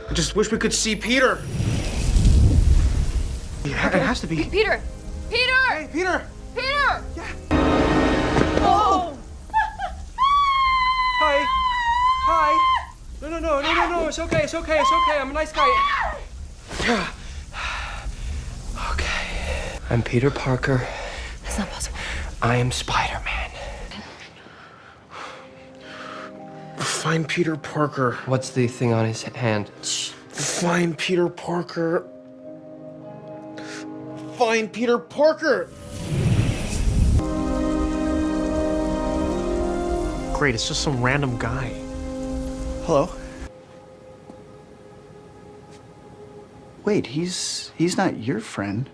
I just wish we could see Peter. Yeah, it has to be. Peter! Peter! Hey, Peter! Peter! Yeah. Oh! Hi. Hi. No. It's okay. I'm a nice guy. Okay. I'm Peter Parker. That's not possible. I am Spider-Man. Find Peter Parker. What's the thing on his hand? Find Peter Parker. Find Peter Parker. Great, it's just some random guy. Hello? Wait, he's not your friend.